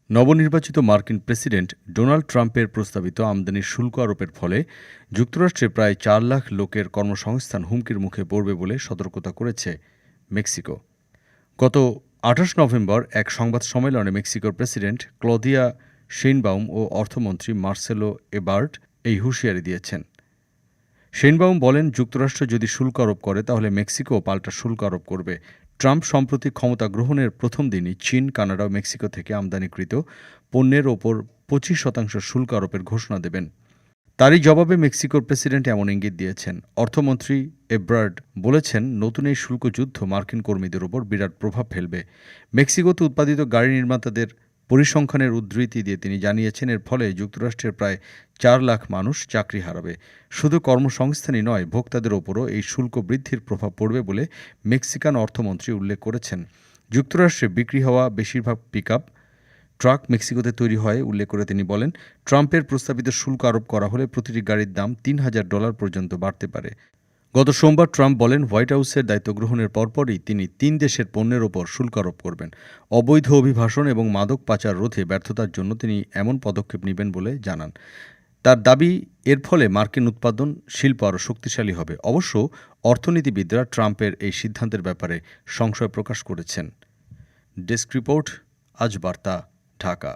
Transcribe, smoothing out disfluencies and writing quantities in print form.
নবনির্বাচিত মার্কিন president Donald ট্রাম্পের প্রস্তাবিত আমদানির শুল্ক আরোপের ফলে যুক্তরাষ্ট্রে প্রায় ৪ লাখ লোকের কর্মসংস্থান হুমকির মুখে পড়বে বলে সতর্কতা করেছে মেক্সিকো। গত ২৮ নভেম্বর এক সংবাদ সম্মেলনে মেক্সিকোর প্রেসিডেন্ট ক্লদিয়া শেইনবাউম ও অর্থমন্ত্রী মার্সেলো এবার্ড এই হুঁশিয়ারি দিয়েছেন। শেইনবাউম বলেন, যুক্তরাষ্ট্র যদি শুল্ক আরোপ করে তাহলে মেক্সিকো পাল্টা শুল্ক আরোপ করবে। ট্রাম্প সম্প্রতি ক্ষমতা গ্রহণের প্রথম দিনই চীন, কানাডা ও মেক্সিকো থেকে আমদানিকৃত পণ্যের ওপর ২৫% শুল্ক আরোপের ঘোষণা দেবেন। তারই জবাবে মেক্সিকোর প্রেসিডেন্ট এমন ইঙ্গিত দিয়েছেন। অর্থমন্ত্রী এব্রার্ড বলেছেন, নতুন এই শুল্ক যুদ্ধ মার্কিন কর্মীদের ওপর বিরাট প্রভাব ফেলবে। মেক্সিকোতে উৎপাদিত গাড়ি নির্মাতাদের পরিসংখ্যানের উদ্ধৃতি দিয়ে তিনি জানিয়েছেন, এর ফলে যুক্তরাষ্ট্রের প্রায় ৪ লাখ মানুষ চাকরি হারাবে। শুধু কর্মসংস্থানই নয়, ভোক্তাদের ওপরও এই শুল্ক বৃদ্ধির প্রভাব পড়বে বলে মেক্সিকান অর্থমন্ত্রী উল্লেখ করেছেন। যুক্তরাষ্ট্রে বিক্রি হওয়া বেশিরভাগ পিকআপ ট্রাক মেক্সিকোতে তৈরি হয় উল্লেখ করে তিনি বলেন, ট্রাম্পের প্রস্তাবিত শুল্ক আরোপ করা হলে প্রতিটি গাড়ির দাম $৩,০০০ পর্যন্ত বাড়তে পারে। গত সোমবার ট্রাম্প বলেন, হোয়াইট হাউসের দায়িত্ব গ্রহণের পরপরই তিনি ৩ দেশের পণ্যের ওপর শুল্ক আরোপ করবেন। অবৈধ অভিবাসন এবং মাদক পাচার রোধে ব্যর্থতার জন্য তিনি এমন পদক্ষেপ নেবেন বলে জানান। তার দাবি, এর ফলে মার্কিন উৎপাদন শিল্প আরও শক্তিশালী হবে। অবশ্য অর্থনীতিবিদরা ট্রাম্পের এই সিদ্ধান্তের ব্যাপারে সংশয় প্রকাশ করেছেন। ডেস্ক রিপোর্ট, আজ বার্তা, ঢাকা।